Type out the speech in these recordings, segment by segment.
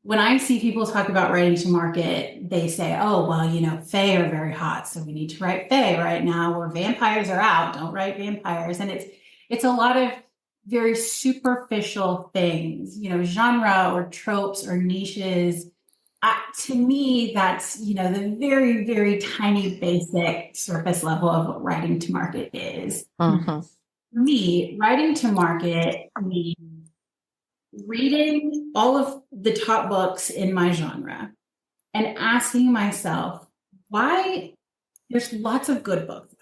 when I see people talk about writing to market, they say, oh, well, fae are very hot, so we need to write fae right now, or vampires are out, don't write vampires. And it's a lot of very superficial things, genre or tropes or niches. To me, that's, the very, very tiny basic surface level of what writing to market is. Uh-huh. For me, writing to market means reading all of the top books in my genre and asking myself why there's lots of good books.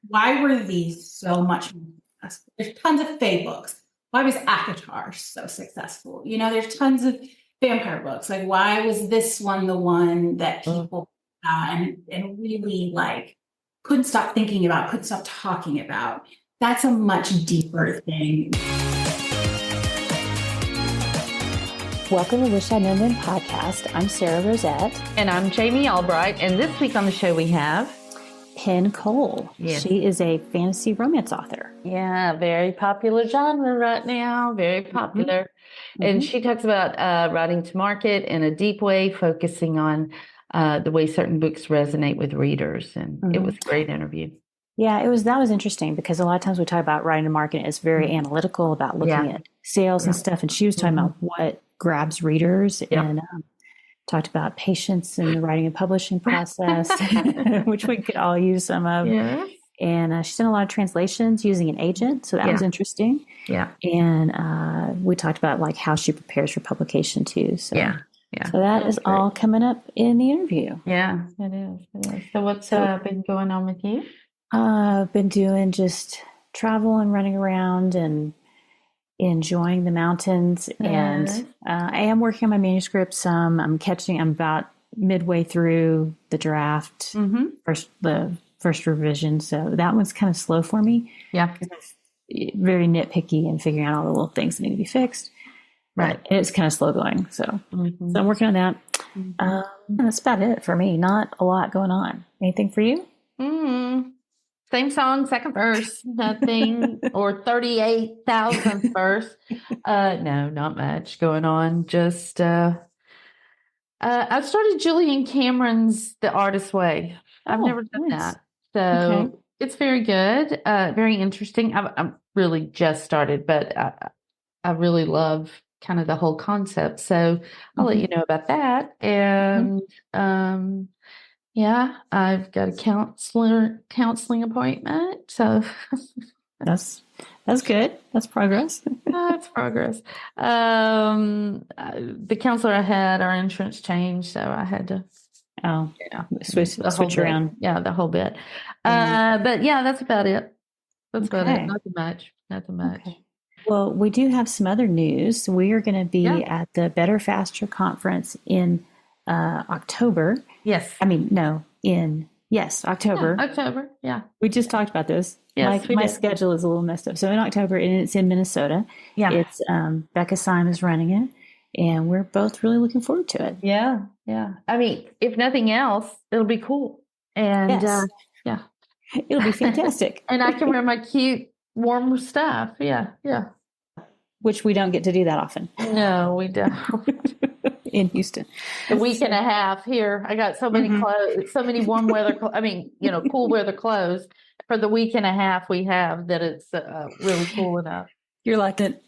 Why were these so much more successful? There's tons of fae books. Why was Akatar so successful? There's tons of vampire books. Like, why was this one the one that people and really like couldn't stop thinking about, couldn't stop talking about? That's a much deeper thing. Welcome to Wish I'd Known Then podcast. I'm Sarah Rosette. And I'm Jamie Albright. And this week on the show we have Penn Cole. Yes. She is a fantasy romance author. Yeah, very popular genre right now. Very popular. Mm-hmm. And she talks about writing to market in a deep way, focusing on the way certain books resonate with readers. And it was a great interview. Yeah, that was interesting because a lot of times we talk about writing to market, it's very analytical about looking at sales and stuff. And she was talking about what grabs readers and talked about patience in the writing and publishing process, which we could all use some of. Yeah. And she's done a lot of translations using an agent. So that was interesting. Yeah. And we talked about like how she prepares for publication too. So yeah. So that is all coming up in the interview. Yeah, it is. So what's been going on with you? I've been doing just travel and running around and enjoying the mountains. And I am working on my manuscript some. I'm about midway through the draft, the first revision. So that one's kind of slow for me. Yeah. Very nitpicky and figuring out all the little things that need to be fixed. Right. But it's kind of slow going. So I'm working on that. And that's about it for me. Not a lot going on. Anything for you? Same song, second verse, nothing, or 38,000th verse. No, not much going on. Just, I started Julian Cameron's The Artist's Way. I've never done that. So it's very good, very interesting. I'm really just started, but I really love kind of the whole concept. So I'll let you know about that. And, yeah, I've got a counseling appointment. So that's good. That's progress. That's progress. The counselor I had, our insurance changed, so I had to switch around. Yeah, the whole bit. But yeah, that's about it. That's about it. Nothing much. Okay. Well, we do have some other news. We are going to be at the Better Faster conference in October. Yes. October. Yeah, October. Yeah. We just talked about this. Yes, my schedule is a little messed up. So in October, and it's in Minnesota. Yeah. It's Becca Syme is running it, and we're both really looking forward to it. Yeah. Yeah. I mean, if nothing else, it'll be cool. And it'll be fantastic. And I can wear my cute, warm stuff. Yeah. Yeah. Which we don't get to do that often. No, we don't. In Houston. A week and a half here. I got so many clothes, so many warm weather, cool weather clothes for the week and a half we have that it's really cool enough. You're like an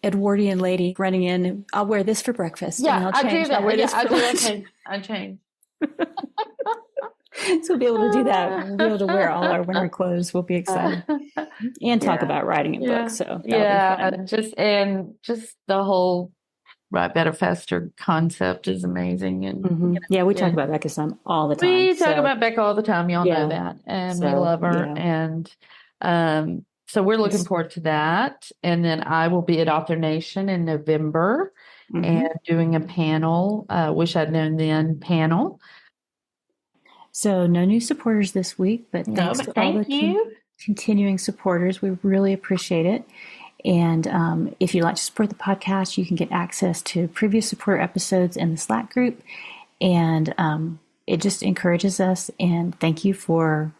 Edwardian lady running in. I'll wear this for breakfast. Yeah, and I'll change. I do that. I'll wear this for lunch. I change. So we'll be able to do that. We'll be able to wear all our winter clothes. We'll be excited and talk about writing in books. So just the whole Right Better Faster concept is amazing. And we talk about Becca Syme all the time. We talk about Becca all the time. Y'all know that, and we love her. And so we're looking forward to that. And then I will be at Author Nation in November and doing a panel. Wish I'd Known Then panel. So no new supporters this week, but thanks to all the continuing supporters. We really appreciate it. And if you'd like to support the podcast, you can get access to previous supporter episodes in the Slack group. And it just encourages us. And thank you for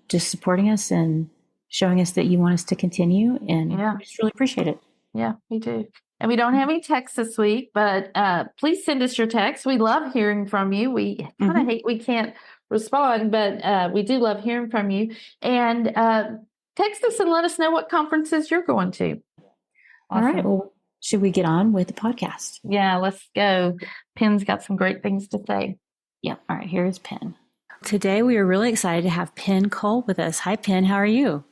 just supporting us and showing us that you want us to continue. And we just really appreciate it. Yeah, we do. And we don't have any texts this week, but please send us your texts. We love hearing from you. We kind of hate we can't respond, but we do love hearing from you. And text us and let us know what conferences you're going to. Awesome. All right. Well, should we get on with the podcast? Yeah, let's go. Penn's got some great things to say. Yeah. All right. Here's Penn. Today, we are really excited to have Penn Cole with us. Hi, Penn. How are you?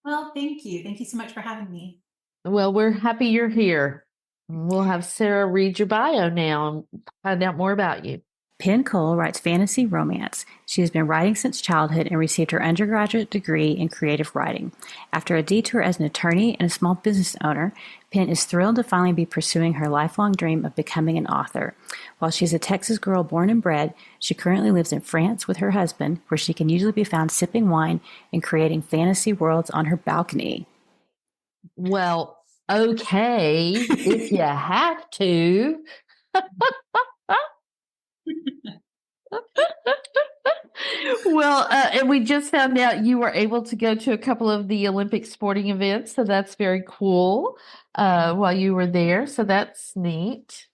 Well, thank you. Thank you so much for having me. Well, we're happy you're here. We'll have Sarah read your bio now and find out more about you. Penn Cole writes fantasy romance. She has been writing since childhood and received her undergraduate degree in creative writing. After a detour as an attorney and a small business owner, Penn is thrilled to finally be pursuing her lifelong dream of becoming an author. While she's a Texas girl born and bred, she currently lives in France with her husband, where she can usually be found sipping wine and creating fantasy worlds on her balcony. Well, okay, if you have to. Well, and we just found out you were able to go to a couple of the Olympic sporting events, so that's very cool while you were there. So that's neat.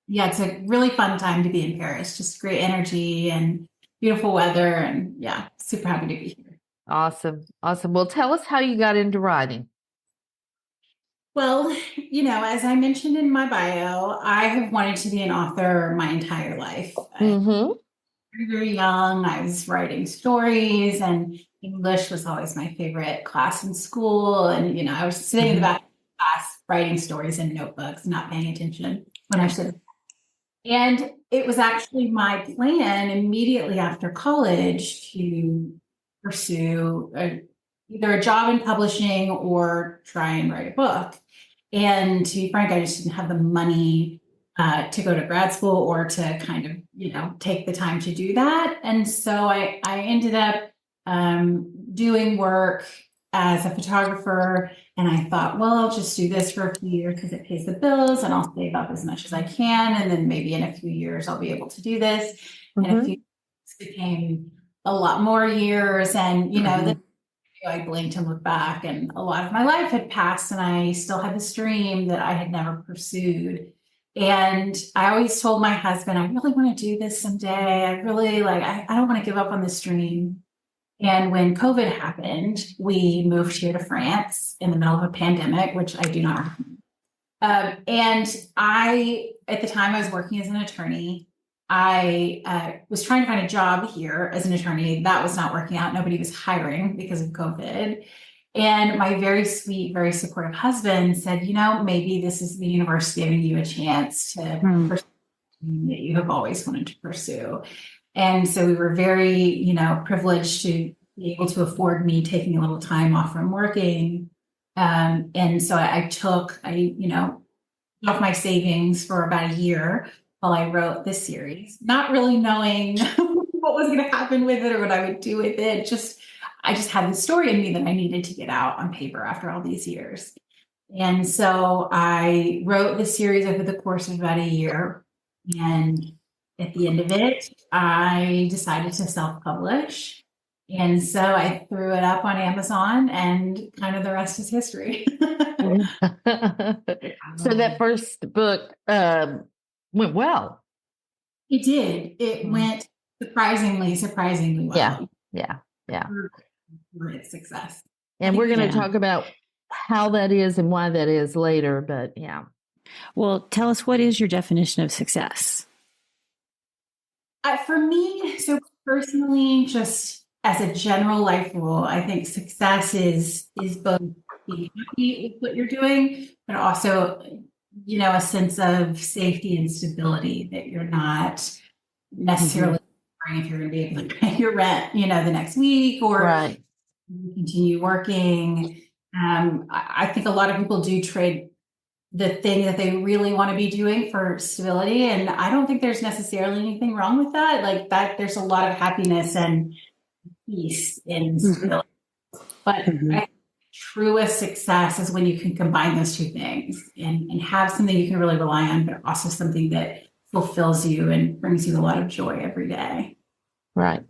Yeah, it's a really fun time to be in Paris. Just great energy and beautiful weather. And yeah, super happy to be here. Awesome. Awesome. Well, tell us how you got into writing. Well, as I mentioned in my bio, I have wanted to be an author my entire life. Very young, I was writing stories, and English was always my favorite class in school. And, I was sitting in the back of the class writing stories in notebooks, not paying attention when I should have. And it was actually my plan immediately after college to pursue either a job in publishing or try and write a book. And to be frank, I just didn't have the money to go to grad school or to kind of, take the time to do that. And so I ended up doing work as a photographer. And I thought, well, I'll just do this for a few years because it pays the bills and I'll save up as much as I can. And then maybe in a few years, I'll be able to do this. And a few years became a lot more years. And, then I blinked and looked back, and a lot of my life had passed, and I still had this dream that I had never pursued. And I always told my husband, I really want to do this someday. I really I don't want to give up on this dream. And when COVID happened, we moved here to France in the middle of a pandemic, which I do not recommend. And at the time, I was working as an attorney. I was trying to find a job here as an attorney. That was not working out. Nobody was hiring because of COVID. And my very sweet, very supportive husband said, maybe this is the universe giving you a chance to pursue something that you have always wanted to pursue. And so we were very, privileged to be able to afford me taking a little time off from working. And so I took off my savings for about a year while I wrote this series, not really knowing what was going to happen with it or what I would do with it. I just had this story in me that I needed to get out on paper after all these years. And so I wrote this series over the course of about a year. And at the end of it, I decided to self-publish. And so I threw it up on Amazon, and kind of the rest is history. So that first book went well. It did. It went surprisingly well. Yeah. For its success. And we're going to talk about how that is and why that is later, but yeah. Well, tell us, what is your definition of success? For me, so personally, just as a general life rule, I think success is both being happy with what you're doing, but also, a sense of safety and stability, that you're not necessarily worrying if you're going to be able to pay your rent, the next week, or continue working. I think a lot of people do trade the thing that they really want to be doing for stability. And I don't think there's necessarily anything wrong with that. Like that, there's a lot of happiness and peace in stability. But truest success is when you can combine those two things and have something you can really rely on, but also something that fulfills you and brings you a lot of joy every day. Right.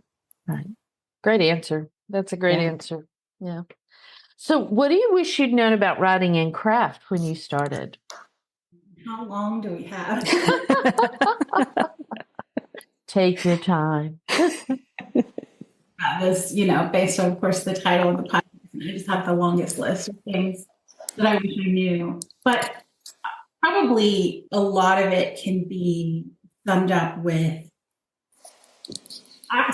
Great answer. That's a great answer. Yeah. So what do you wish you'd known about writing and craft when you started? How long do we have? Take your time. This, based on, of course, the title of the podcast, I just have the longest list of things that I wish I knew. But probably a lot of it can be summed up with.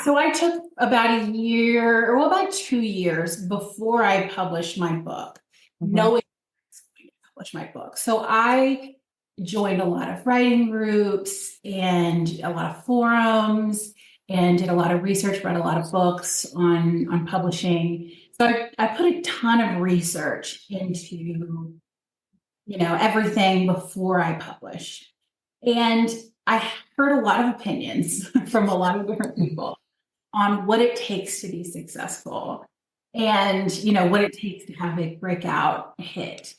So I took about 2 years before I published my book, knowing I was going to publish my book. So I joined a lot of writing groups and a lot of forums and did a lot of research, read a lot of books on publishing. So I put a ton of research into, everything before I published. And I heard a lot of opinions from a lot of different people on what it takes to be successful and, what it takes to have a breakout hit.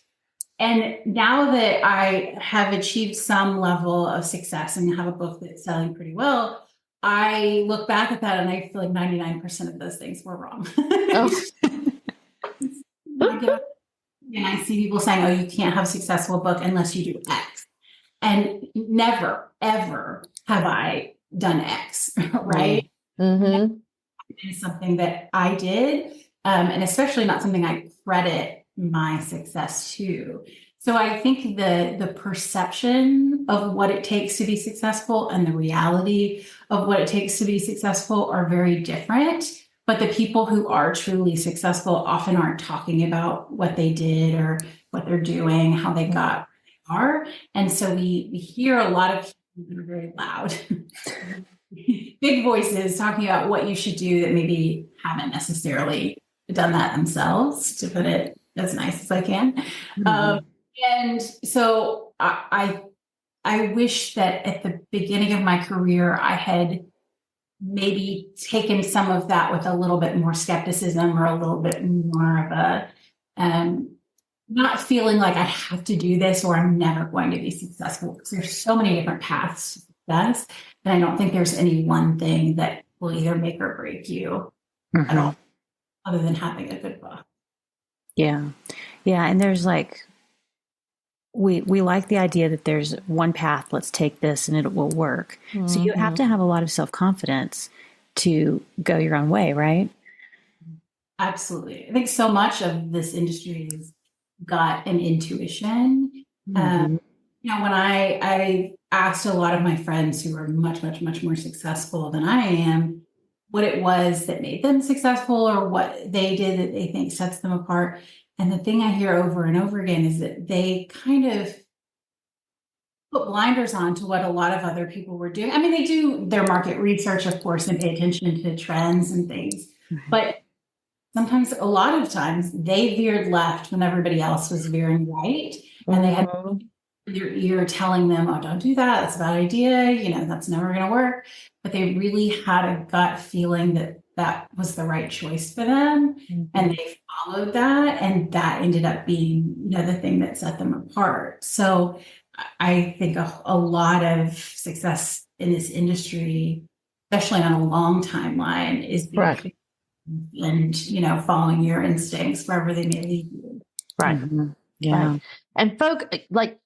And now that I have achieved some level of success and have a book that's selling pretty well, I look back at that and I feel like 99% of those things were wrong. Oh. And I see people saying, oh, you can't have a successful book unless you do X. And never, ever have I done X, right? Mm-hmm. It's something that I did, and especially not something I credit my success to. So I think the perception of what it takes to be successful and the reality of what it takes to be successful are very different. But the people who are truly successful often aren't talking about what they did or what they're doing, how they got where they are. And so we hear a lot of people that are very loud, big voices talking about what you should do that maybe haven't necessarily done that themselves, to put it as nice as I can. And so I wish that at the beginning of my career, I had maybe taken some of that with a little bit more skepticism or a little bit more of a not feeling like I have to do this or I'm never going to be successful, because there's so many different paths to success. And I don't think there's any one thing that will either make or break you at all, other than having a good book. Yeah. Yeah. And there's we like the idea that there's one path, let's take this and it will work. Mm-hmm. So you have to have a lot of self-confidence to go your own way, right? Absolutely. I think so much of this industry has got an intuition. When I asked a lot of my friends who are much, much, much more successful than I am, what it was that made them successful or what they did that they think sets them apart. And the thing I hear over and over again is that they kind of put blinders on to what a lot of other people were doing. I mean, they do their market research, of course, and pay attention to trends and things. Mm-hmm. But sometimes, a lot of times, they veered left when everybody else was veering right. And they had their ear telling them, oh, don't do that. That's a bad idea. That's never going to work. But they really had a gut feeling that that was the right choice for them. Mm-hmm. And they followed that. And that ended up being, the thing that set them apart. So I think a lot of success in this industry, especially on a long timeline, is right. And, following your instincts wherever they may lead you. Right. Mm-hmm. Yeah. Right. And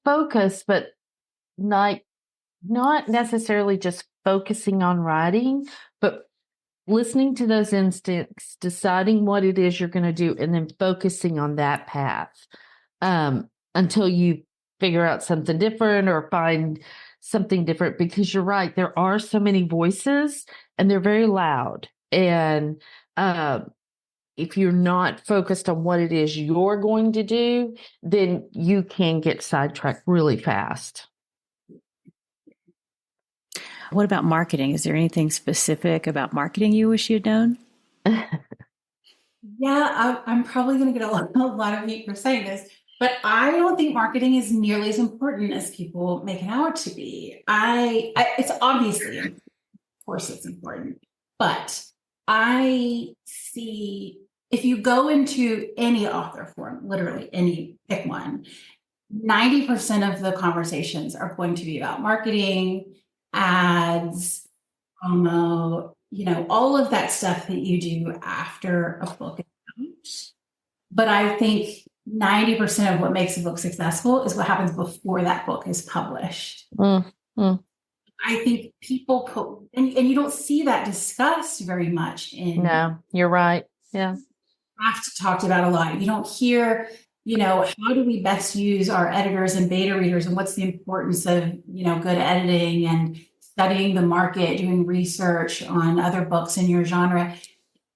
focus, but not necessarily just focusing on writing, but listening to those instincts, deciding what it is you're going to do, and then focusing on that path until you figure out something different or find something different. Because you're right, there are so many voices and they're very loud. And if you're not focused on what it is you're going to do, then you can get sidetracked really fast. What about marketing? Is there anything specific about marketing you wish you'd known? Yeah, I'm probably going to get a lot of heat for saying this, but I don't think marketing is nearly as important as people make it out to be. It's obviously, of course, it's important, but I see, if you go into any author forum, literally any, pick one, 90% of the conversations are going to be about marketing, ads, promo, all of that stuff that you do after a book is out. But I think 90% of what makes a book successful is what happens before that book is published. I think people put, and you don't see that discussed very much in. No, you're right. Yeah. Craft talked about a lot. You don't hear, how do we best use our editors and beta readers, and what's the importance of, good editing and studying the market, doing research on other books in your genre.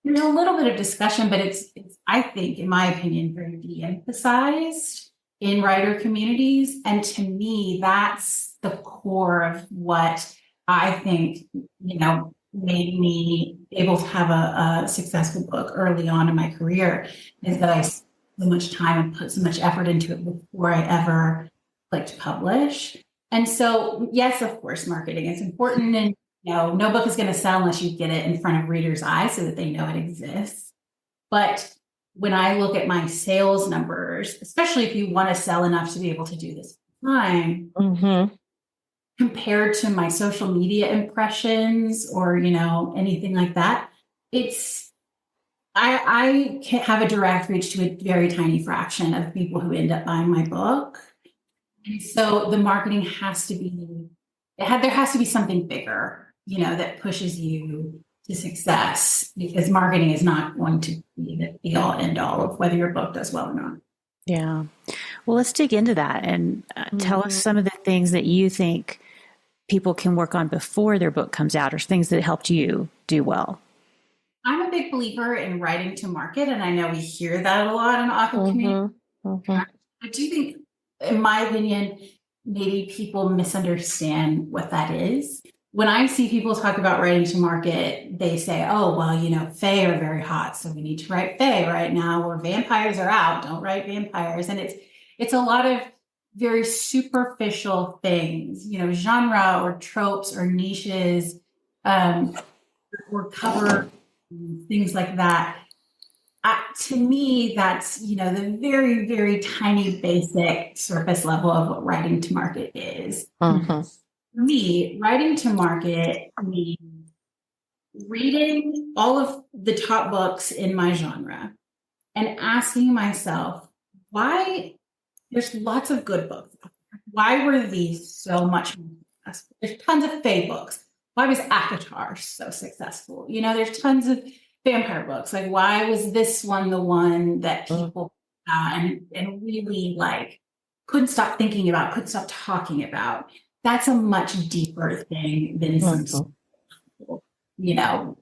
There's a little bit of discussion, but it's I think, in my opinion, very de-emphasized in writer communities. And to me, that's the core of what I think, made me able to have a successful book early on in my career, is that I spent so much time and put so much effort into it before I ever clicked publish. And so, yes, of course, marketing is important, and no book is going to sell unless you get it in front of readers' eyes so that they know it exists. But when I look at my sales numbers, especially if you want to sell enough to be able to do this time, compared to my social media impressions or, anything like that, I can have a direct reach to a very tiny fraction of people who end up buying my book. And so the marketing has to be, there has to be something bigger, that pushes you to success, because marketing is not going to be the be all end all of whether your book does well or not. Yeah. Well, let's dig into that and tell us some of the things that you think people can work on before their book comes out, or things that helped you do well. I'm a big believer in writing to market, and I know we hear that a lot in the author community. I do think, in my opinion, maybe people misunderstand what that is. When I see people talk about writing to market, they say, oh, well, fae are very hot, so we need to write fae right now, or vampires are out, don't write vampires. And it's a lot of very superficial things, genre or tropes or niches, or cover things like that. To me, that's, the very, very tiny basic surface level of what writing to market is. For me, writing to market means reading all of the top books in my genre and asking myself, why there's lots of good books. Why were these so much more successful? There's tons of fae books. Why was ACOTAR so successful? There's tons of vampire books. Like, why was this one the one that people and really couldn't stop thinking about, couldn't stop talking about? That's a much deeper thing than some,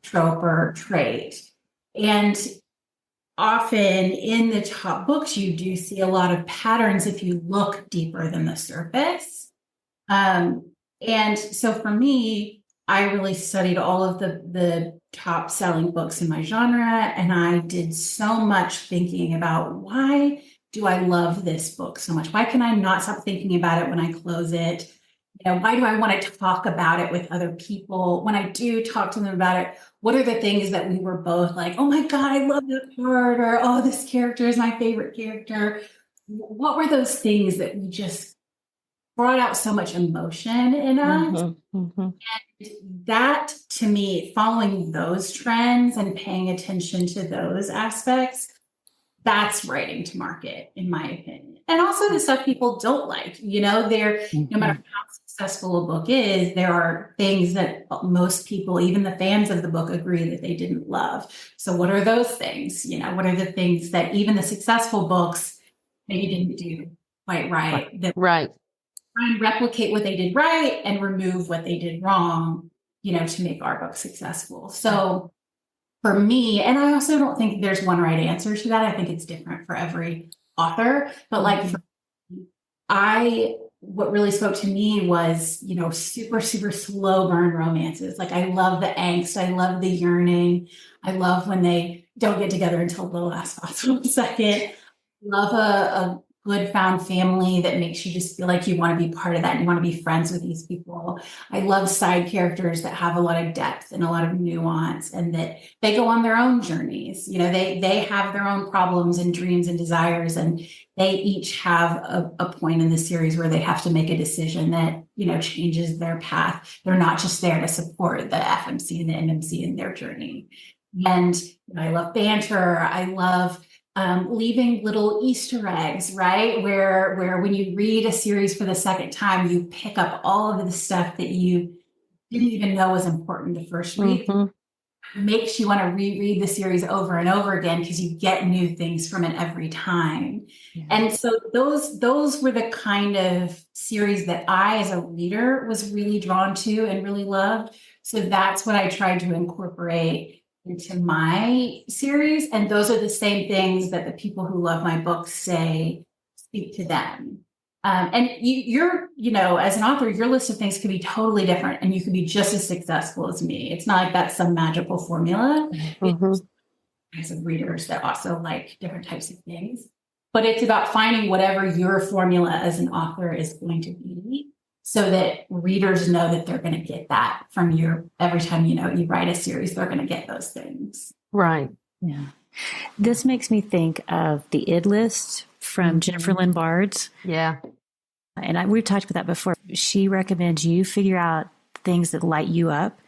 trope or trait. And often in the top books, you do see a lot of patterns if you look deeper than the surface. And so for me, I really studied all of the top selling books in my genre, and I did so much thinking about, why do I love this book so much? Why can I not stop thinking about it when I close it? Why do I want to talk about it with other people? When I do talk to them about it, what are the things that we were both like, oh my God, I love that part, or oh, this character is my favorite character? What were those things that we just brought out so much emotion in us? And that, to me, following those trends and paying attention to those aspects, that's writing to market, in my opinion. And also the stuff people don't like, no matter how successful a book is, there are things that most people, even the fans of the book, agree that they didn't love. So what are those things? What are the things that even the successful books maybe didn't do quite right? That try and replicate what they did right and remove what they did wrong, to make our book successful. So for me, and I also don't think there's one right answer to that. I think it's different for every author. But for me, what really spoke to me was, super, super slow burn romances. I love the angst. I love the yearning. I love when they don't get together until the last possible second. I love a good found family that makes you just feel like you want to be part of that and you want to be friends with these people. I love side characters that have a lot of depth and a lot of nuance, and that they go on their own journeys. They have their own problems and dreams and desires, and they each have a point in the series where they have to make a decision that, changes their path. They're not just there to support the FMC and the NMC in their journey. And I love banter. I love leaving little Easter eggs, right? Where when you read a series for the second time, you pick up all of the stuff that you didn't even know was important the first read. Makes you want to reread the series over and over again because you get new things from it every time. Yeah. And so those were the kind of series that I, as a reader, was really drawn to and really loved. So that's what I tried to incorporate into my series. And those are the same things that the people who love my books say speak to them. And you're, as an author, your list of things could be totally different and you could be just as successful as me. It's not like that's some magical formula. Kinds of readers that also like different types of things. But it's about finding whatever your formula as an author is going to be so that readers know that they're going to get that from you every time, you write a series, they're going to get those things. Right. Yeah. This makes me think of the id list from Jennifer Lynn Bard's. Yeah. And we've talked about that before. She recommends you figure out things that light you up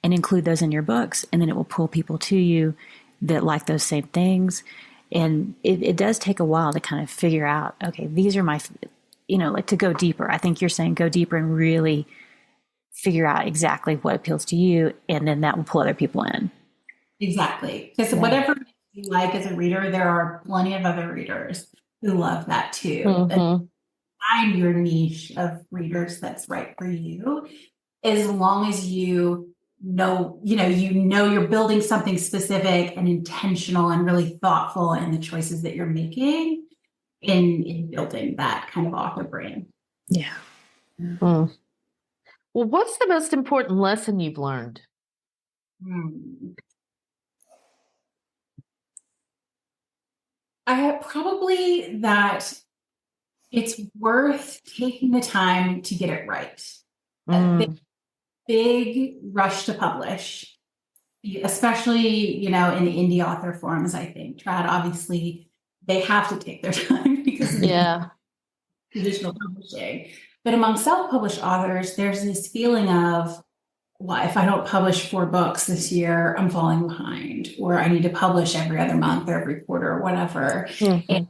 and include those in your books. And then it will pull people to you that like those same things. And it does take a while to kind of figure out, okay, these are my, like to go deeper. I think you're saying go deeper and really figure out exactly what appeals to you. And then that will pull other people in. Exactly. Because whatever you like as a reader, there are plenty of other readers who love that too. And find your niche of readers that's right for you, as long as you know you're building something specific and intentional and really thoughtful in the choices that you're making in building that kind of author brand. Yeah. Well, what's the most important lesson you've learned? I probably that it's worth taking the time to get it right. A big rush to publish, especially, in the indie author forums, I think. Trad, obviously, they have to take their time because of traditional publishing. But among self-published authors, there's this feeling of, well, if I don't publish 4 books this year, I'm falling behind, or I need to publish every other month or every quarter or whatever. And,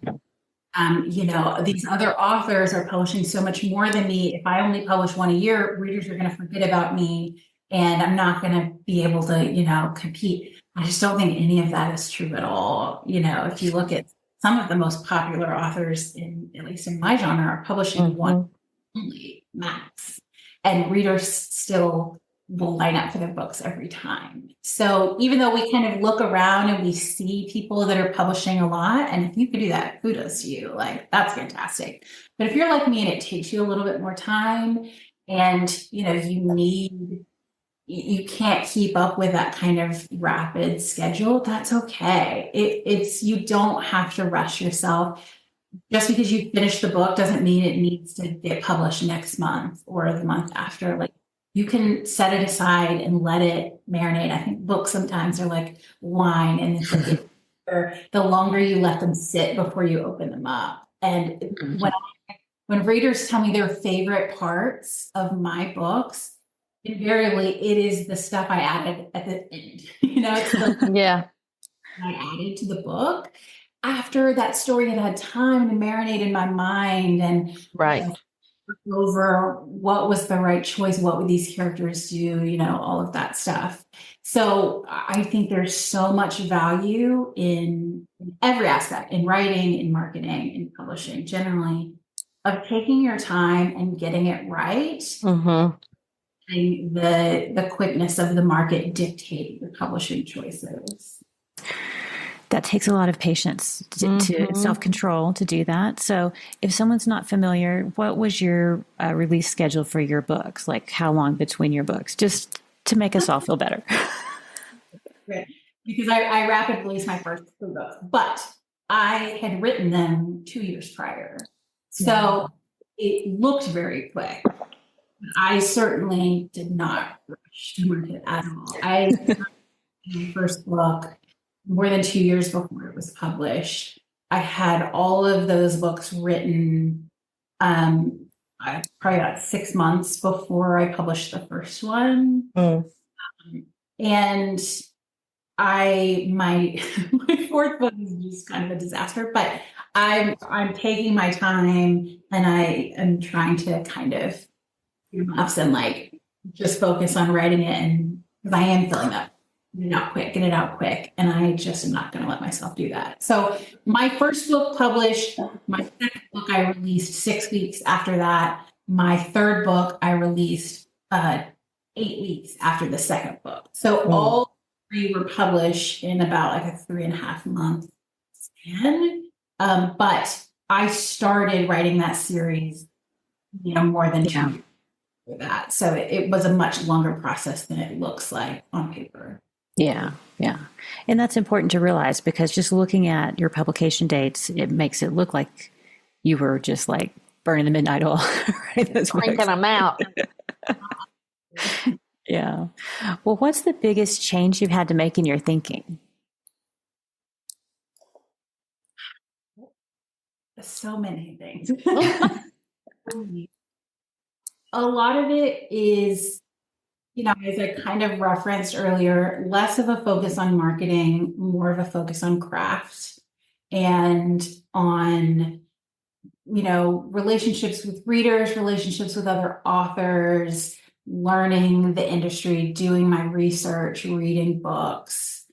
these other authors are publishing so much more than me. If I only publish 1 a year, readers are going to forget about me and I'm not going to be able to, compete. I just don't think any of that is true at all. If you look at some of the most popular authors at least in my genre, are publishing one only max, and readers still will line up for their books every time. So even though we kind of look around and we see people that are publishing a lot, and if you could do that, kudos to you, like that's fantastic. But if you're like me and it takes you a little bit more time and you can't keep up with that kind of rapid schedule, that's okay. You don't have to rush yourself. Just because you finish the book doesn't mean it needs to get published next month or the month after. Like, you can set it aside and let it marinate. I think books sometimes are like wine, and it's like the longer you let them sit before you open them up. And when readers tell me their favorite parts of my books, invariably it is the stuff I added at the end. It's the I added to the book after that story had time to marinate in my mind and over what was the right choice, what would these characters do, all of that stuff. So I think there's so much value in every aspect, in writing, in marketing, in publishing generally, of taking your time and getting it right. And the quickness of the market dictate your publishing choices. That takes a lot of patience to self-control to do that. So if someone's not familiar, what was your release schedule for your books? Like how long between your books? Just to make us all feel better. Right. Because I rapid released my first 3 books, but I had written them 2 years prior. So it looked very quick. I certainly did not rush to market at all. I my first book more than 2 years before it was published. I had all of those books written probably about 6 months before I published the first one. And my my fourth book is just kind of a disaster, but I'm taking my time and I am trying to kind of ups and like just focus on writing it, and because I am filling up, get it out quick, and I just am not going to let myself do that. So my first book published, my second book I released 6 weeks after that. My third book I released 8 weeks after the second book. So all three were published in about like a 3.5 month span. But I started writing that series, more than 2 years for that. So it was a much longer process than it looks like on paper. Yeah. Yeah. And that's important to realize, because just looking at your publication dates, it makes it look like you were just like burning the midnight oil, right? Cranking them out. Yeah. Well, what's the biggest change you've had to make in your thinking? So many things. A lot of it is, as I kind of referenced earlier, less of a focus on marketing, more of a focus on craft and on, relationships with readers, relationships with other authors, learning the industry, doing my research, reading books.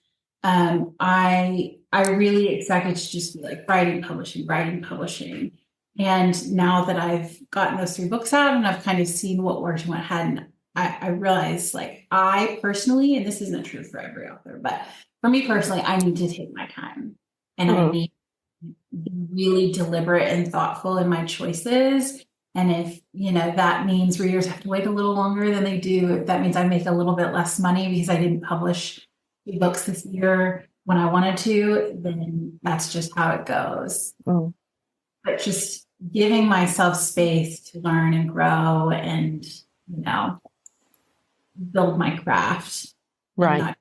I really expected to just be like writing, publishing. And now that I've gotten those 3 books out and I've kind of seen what worked and what hadn't, I realized, like, I personally, and this isn't true for every author, but for me personally, I need to take my time, and I need to be really deliberate and thoughtful in my choices. And if, that means readers have to wait a little longer than they do, if that means I make a little bit less money because I didn't publish 3 books this year when I wanted to, then that's just how it goes. But just giving myself space to learn and grow and, build my craft. Right.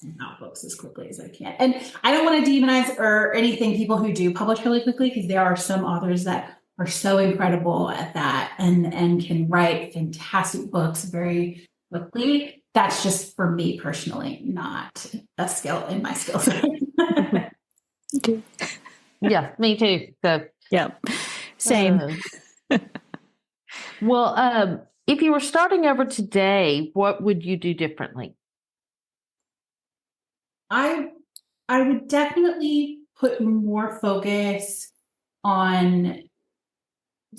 And out books as quickly as I can. And I don't want to demonize or anything people who do publish really quickly, because there are some authors that are so incredible at that and can write fantastic books very quickly. That's just, for me personally, not a skill in my skill set. Yeah, me too. So yeah, same. Well, if you were starting over today, what would you do differently? I would definitely put more focus on.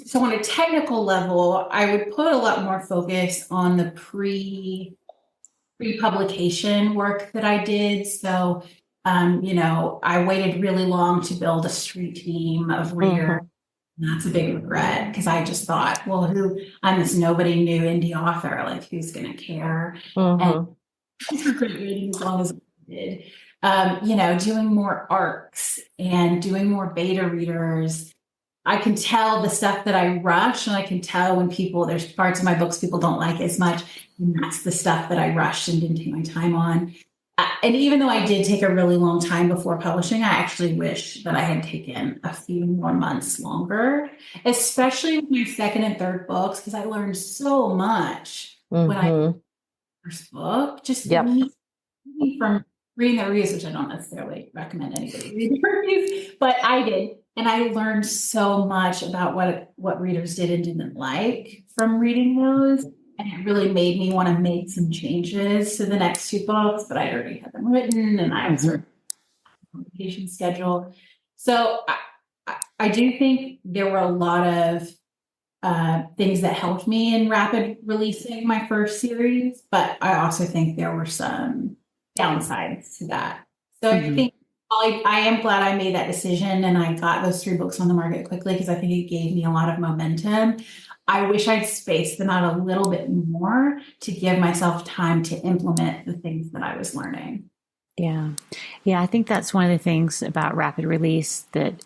So on a technical level, I would put a lot more focus on the pre-publication work that I did. So, I waited really long to build a street team of readers. And that's a big regret, because I just thought, well, I'm this nobody new indie author, like, who's going to care? And reading as long as I did. Doing more arcs and doing more beta readers. I can tell the stuff that I rush, and I can tell when there's parts of my books people don't like as much, and that's the stuff that I rushed and didn't take my time on. And even though I did take a really long time before publishing, I actually wish that I had taken a few more months longer, especially with my second and third books, because I learned so much when I first book, just from reading the reviews, which I don't necessarily recommend anybody read the reviews, but I did. And I learned so much about what readers did and didn't like from reading those. And it really made me want to make some changes to the next 2 books, but I already had them written and I was on a publication schedule. So I do think there were a lot of things that helped me in rapid releasing my first series, but I also think there were some downsides to that. So I think I am glad I made that decision and I got those 3 books on the market quickly, because I think it gave me a lot of momentum. I wish I'd spaced them out a little bit more to give myself time to implement the things that I was learning. Yeah. Yeah. I think that's one of the things about rapid release, that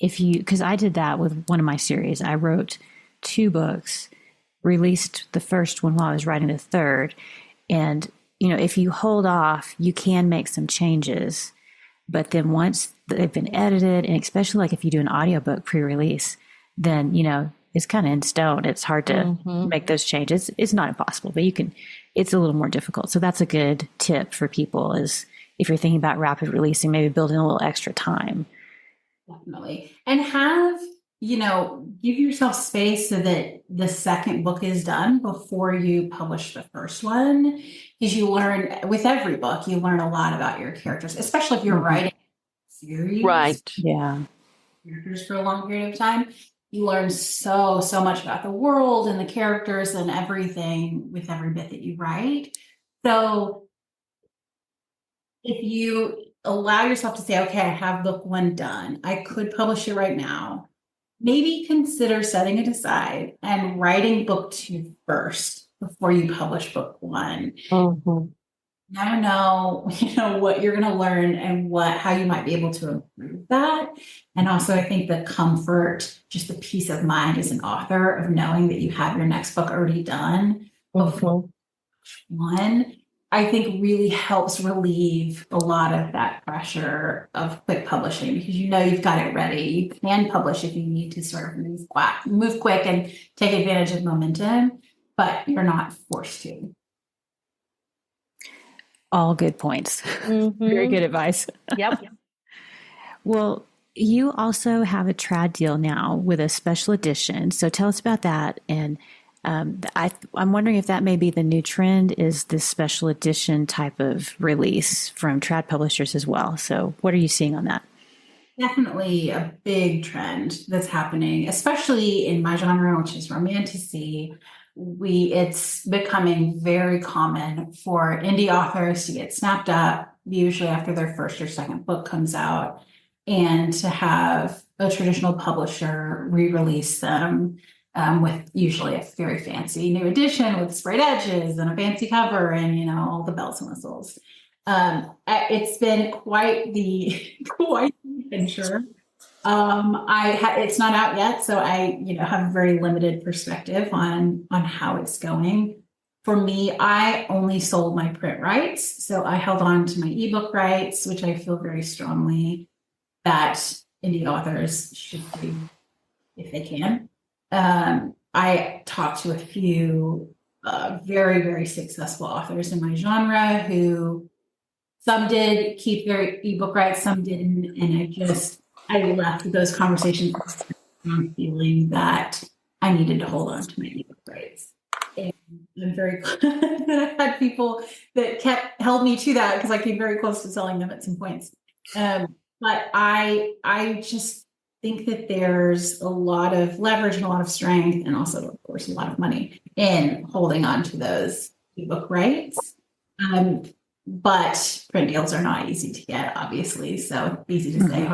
because I did that with one of my series. I wrote 2 books, released the first one while I was writing the third. And, if you hold off, you can make some changes. But then once they've been edited, and especially like if you do an audiobook pre-release, then, it's kind of in stone. It's hard to make those changes. It's not impossible, but it's a little more difficult. So that's a good tip for people is, if you're thinking about rapid releasing, maybe build in a little extra time. Definitely. And have, give yourself space so that the second book is done before you publish the first one. Because you learn with every book, you learn a lot about your characters, especially if you're writing a series. Right. Yeah. Characters for a long period of time. You learn so much about the world and the characters and everything with every bit that you write. So if you allow yourself to say, okay, I have book one done, I could publish it right now, maybe consider setting it aside and writing book two first before you publish book one. Never know, what you're going to learn and how you might be able to improve that. And also, I think the comfort, just the peace of mind as an author of knowing that you have your next book already done before one, I think really helps relieve a lot of that pressure of quick publishing, because you've got it ready. You can publish if you need to sort of move quick and take advantage of momentum, but you're not forced to. All good points. Very good advice. Yep. Well, you also have a trad deal now with a special edition. So tell us about that. And I'm wondering if that may be the new trend, is this special edition type of release from trad publishers as well. So what are you seeing on that? Definitely a big trend that's happening, especially in my genre, which is romantasy. It's becoming very common for indie authors to get snapped up, usually after their first or second book comes out, and to have a traditional publisher re-release them with usually a very fancy new edition with sprayed edges and a fancy cover and all the bells and whistles. It's been quite the adventure. It's not out yet, so I have a very limited perspective on how it's going. For me, I only sold my print rights, so I held on to my ebook rights, which I feel very strongly that indie authors should do if they can. I talked to a few very, very successful authors in my genre who some did keep their ebook rights, some didn't, and I left those conversations feeling that I needed to hold on to my ebook rights. And I'm very glad that I had people that held me to that, because I came very close to selling them at some points. But I just think that there's a lot of leverage and a lot of strength, and also, of course, a lot of money in holding on to those ebook rights. But print deals are not easy to get, obviously, so easy to say.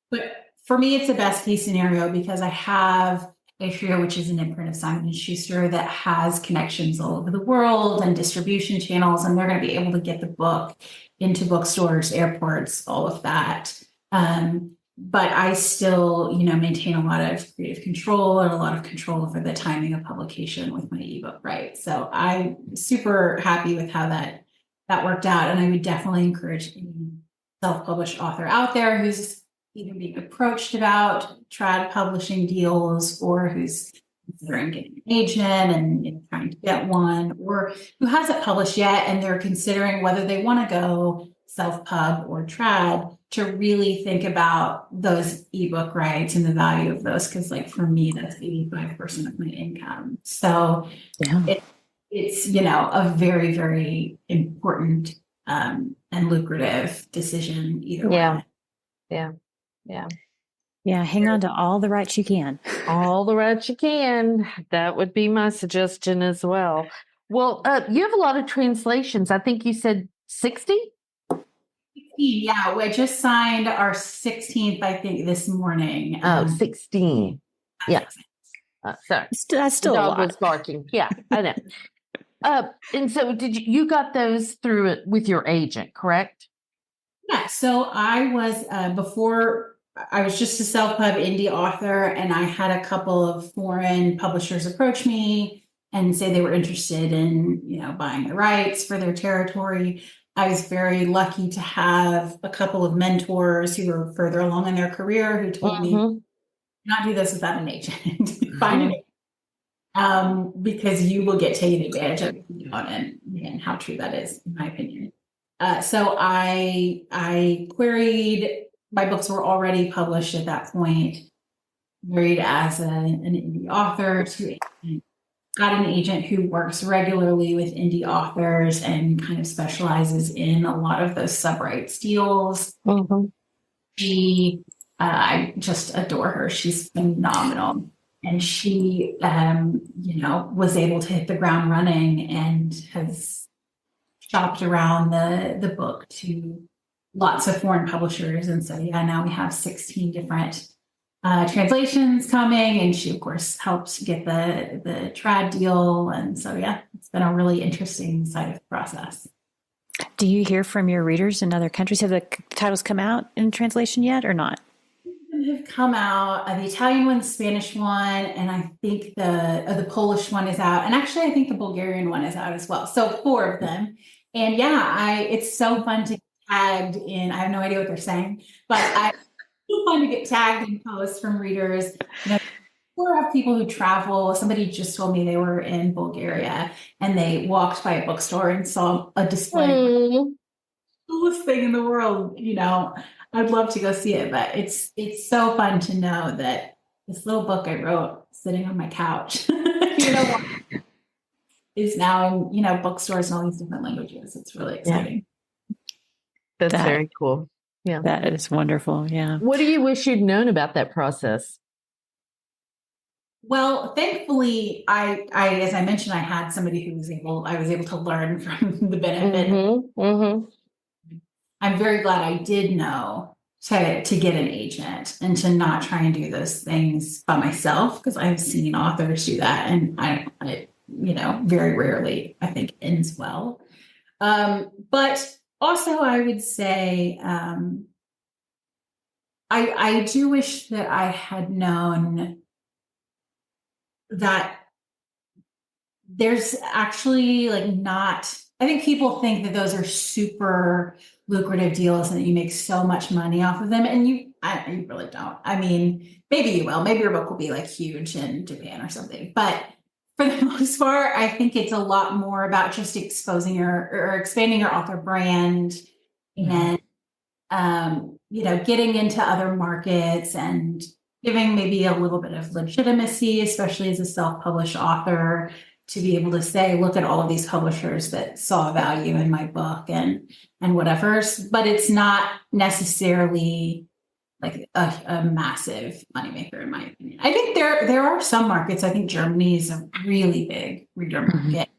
But for me, it's a best case scenario because I have Atria, which is an imprint of Simon & Schuster that has connections all over the world and distribution channels, and they're going to be able to get the book into bookstores, airports, all of that. But I still, maintain a lot of creative control and a lot of control over the timing of publication with my ebook, right? So I'm super happy with how that worked out. And I would definitely encourage any self-published author out there who's either being approached about trad publishing deals, or who's considering getting an agent and trying to get one, or who hasn't published yet and they're considering whether they want to go self-pub or trad, to really think about those ebook rights and the value of those. Because for me, that's 85% of my income. So it's, a very, very important and lucrative decision either way. Yeah. Hang on to all the rights you can. All the rights you can. That would be my suggestion as well. Well, you have a lot of translations. I think you said 60? Yeah, we just signed our 16th, I think, this morning. 16. Yeah. Sorry. That's still the a dog lot. was barking. Yeah, I know. And so did you got those through it with your agent, correct? Yeah. So I was, before I was just a self-pub indie author, and I had a couple of foreign publishers approach me and say they were interested in, buying the rights for their territory. I was very lucky to have a couple of mentors who were further along in their career who told me, not do this without an agent. Find an agent. Because you will get taken advantage of if you don't, and how true that is, in my opinion. So I queried, my books were already published at that point, queried as an indie author to got an agent who works regularly with indie authors and kind of specializes in a lot of those subrights deals. Mm-hmm. I just adore her. She's phenomenal. And she, was able to hit the ground running and has shopped around the book to lots of foreign publishers. And so, now we have 16 different translations coming, and she of course helped get the trad deal. And so it's been a really interesting side of the process. Do you hear from your readers in other countries? Have the titles come out in translation yet or not? Have come out. The Italian one, the Spanish one, and I think the Polish one is out, and actually I think the Bulgarian one is out as well. So 4 of them. And it's so fun to get tagged in. I have no idea what they're saying, but it's fun to get tagged in posts from readers. Or have people who travel. Somebody just told me they were in Bulgaria and they walked by a bookstore and saw a display. Coolest thing in the world. I'd love to go see it, but it's so fun to know that this little book I wrote sitting on my couch, is now in bookstores in all these different languages. It's really exciting. That's very cool. Yeah, that is wonderful. Yeah. What do you wish you'd known about that process? Well, thankfully, I as I mentioned, I had somebody I was able to learn from the benefit. Mm-hmm. Mm-hmm. I'm very glad I did know to get an agent and to not try and do those things by myself, because I've seen authors do that, and I very rarely I think ends well. But also, I would say I do wish that I had known that there's actually not. I think people think that those are super lucrative deals and that you make so much money off of them, and you really don't. I mean, maybe you will. Maybe your book will be huge in Japan or something, but for the most part, I think it's a lot more about just exposing or expanding your author brand, and getting into other markets and giving maybe a little bit of legitimacy, especially as a self-published author, to be able to say, look at all of these publishers that saw value in my book and whatever. But it's not necessarily a massive moneymaker, in my opinion. I think there are some markets. I think Germany is a really big reader market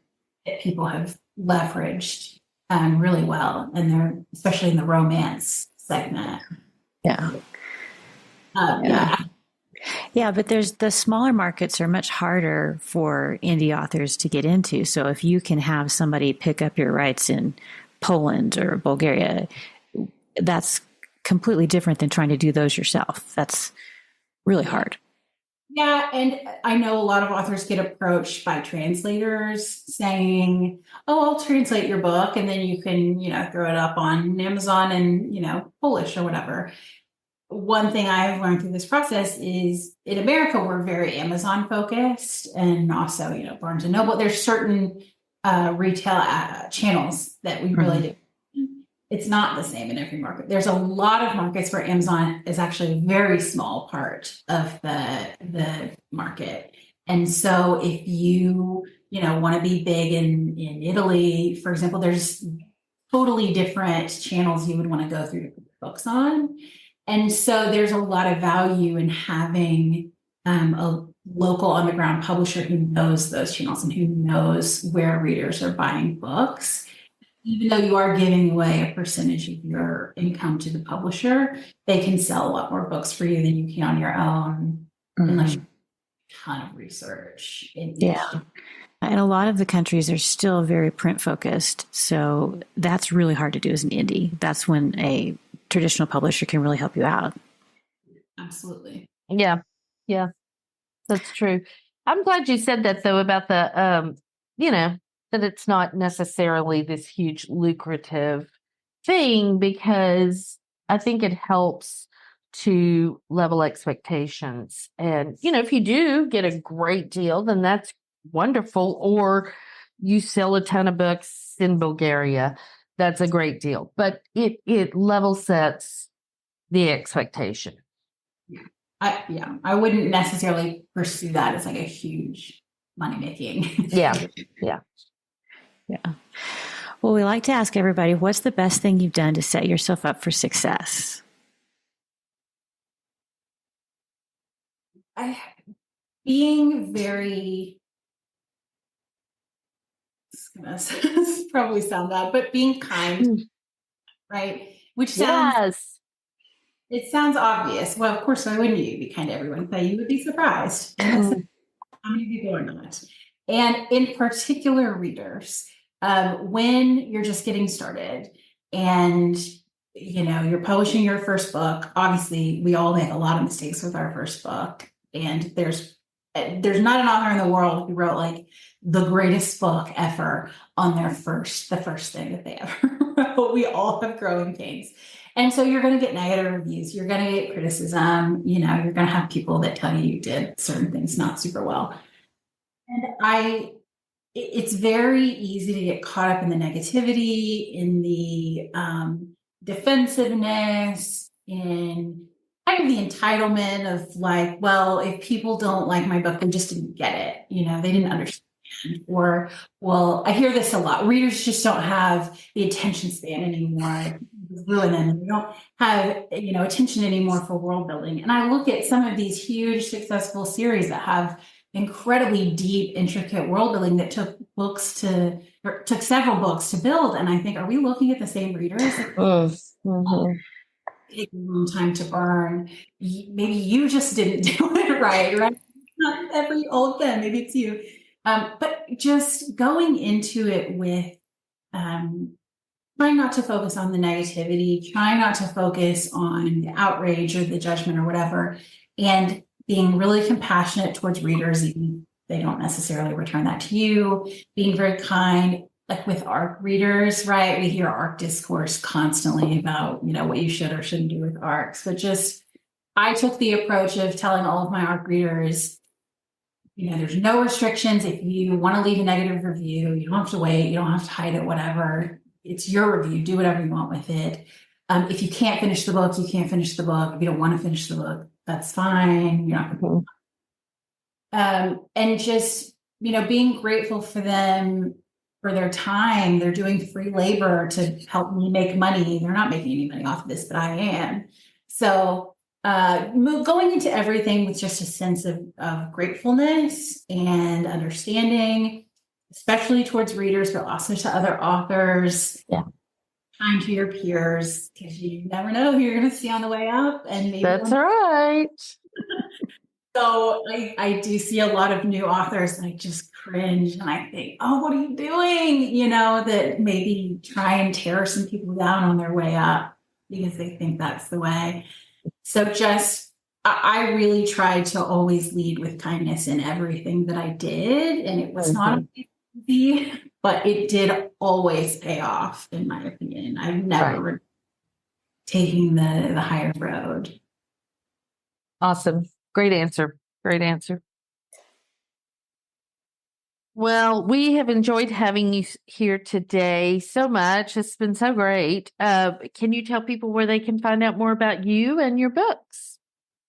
that people have leveraged really well, and they're especially in the romance segment. Yeah. Yeah, but the smaller markets are much harder for indie authors to get into. So if you can have somebody pick up your rights in Poland or Bulgaria, that's completely different than trying to do those yourself. That's really hard. Yeah, and I know a lot of authors get approached by translators saying, "Oh, I'll translate your book, and then you can, throw it up on Amazon and Polish or whatever." One thing I've learned through this process is in America, we're very Amazon focused, and also, Barnes and Noble. There's certain retail channels that we really do. It's not the same in every market. There's a lot of markets where Amazon is actually a very small part of the market. And so if you, want to be big in Italy, for example, there's totally different channels you would want to go through to put books on. And so there's a lot of value in having a local on the ground publisher who knows those channels and who knows where readers are buying books. Even though you are giving away a percentage of your income to the publisher, they can sell a lot more books for you than you can on your own, unless you do a ton of research. And a lot of the countries are still very print focused. So that's really hard to do as an indie. That's when a traditional publisher can really help you out. Absolutely. Yeah. Yeah, that's true. I'm glad you said that, though, about the, that it's not necessarily this huge lucrative thing, because I think it helps to level expectations. And, if you do get a great deal, then that's wonderful. Or you sell a ton of books in Bulgaria. that's a great deal. But it level sets the expectation. I wouldn't necessarily pursue that as like a huge money making. Yeah. Well, we like to ask everybody, what's the best thing you've done to set yourself up for success? Being very, it's gonna probably sound bad, but being kind, right? Which sounds, it sounds obvious. Well, of course, why wouldn't you be kind to everyone? But you would be surprised how many people are not. And in particular, readers, when you're just getting started and you're publishing your first book. Obviously, we all make a lot of mistakes with our first book, and there's not an author in the world who wrote like the greatest book ever on the first thing that they ever wrote. We all have growing pains. And so you're going to get negative reviews. You're going to get criticism. You're going to have people that tell you did certain things not super well. And it's very easy to get caught up in the negativity, in the defensiveness, in kind of the entitlement of like, well, if people don't like my book, they just didn't get it. They didn't understand. Or, well, I hear this a lot. Readers just don't have the attention span anymore. Ruin them. They don't have, attention anymore for world building. And I look at some of these huge successful series that have incredibly deep, intricate world building that took several books to build. And I think, are we looking at the same readers? Take a long time to burn. Maybe you just didn't do it right? Not every old them. Maybe it's you. But just going into it with trying not to focus on the negativity, trying not to focus on the outrage or the judgment or whatever, and being really compassionate towards readers, even if they don't necessarily return that to you, being very kind, like with ARC readers, right? We hear ARC discourse constantly about, what you should or shouldn't do with ARCs, but I took the approach of telling all of my ARC readers, there's no restrictions. If you want to leave a negative review, you don't have to wait, you don't have to hide it, whatever. It's your review, do whatever you want with it. If you can't finish the book, you can't finish the book. If you don't want to finish the book, that's fine. You're not going to. And just, being grateful for them, for their time. They're doing free labor to help me make money. They're not making any money off of this, but I am. So going into everything with just a sense of gratefulness and understanding, especially towards readers, but also to other authors. Yeah. Kind to your peers, because you never know who you're going to see on the way up. And maybe that's right. So I do see a lot of new authors and I just cringe and I think, oh, what are you doing? That maybe try and tear some people down on their way up because they think that's the way. So I really tried to always lead with kindness in everything that I did. And it was not easy, but it did always pay off, in my opinion. I've never taken the higher road. Awesome. Great answer. Well, we have enjoyed having you here today so much. It's been so great. Can you tell people where they can find out more about you and your books?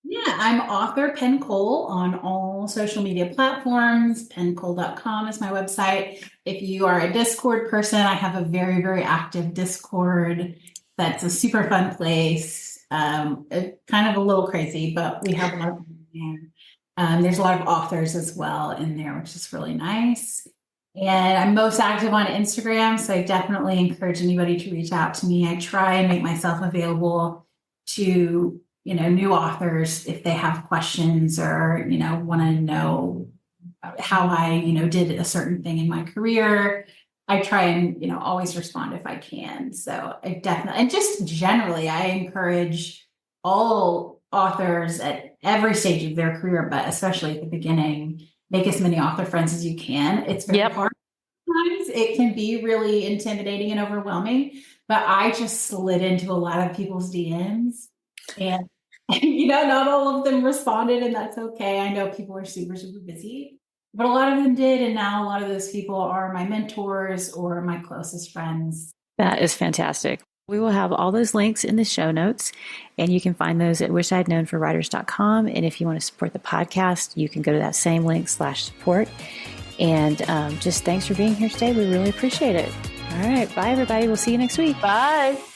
Yeah, I'm author Penn Cole on all social media platforms. PennCole.com is my website. If you are a Discord person, I have a very, very active Discord. That's a super fun place. Kind of a little crazy, but we have a lot of people there. There's a lot of authors as well in there, which is really nice. And I'm most active on Instagram, so I definitely encourage anybody to reach out to me. I try and make myself available to new authors if they have questions or want to know how I did a certain thing in my career. I try and always respond if I can. So I definitely, and just generally, I encourage all authors at every stage of their career, but especially at the beginning, make as many author friends as you can. It's very hard sometimes. It can be really intimidating and overwhelming, but I just slid into a lot of people's DMs and not all of them responded, and that's okay. I know people are super, super busy, but a lot of them did. And now a lot of those people are my mentors or my closest friends. That is fantastic. We will have all those links in the show notes, and you can find those at wishihadknownforwriters.com. And if you want to support the podcast, you can go to that same link /support. And just thanks for being here today. We really appreciate it. All right. Bye, everybody. We'll see you next week. Bye.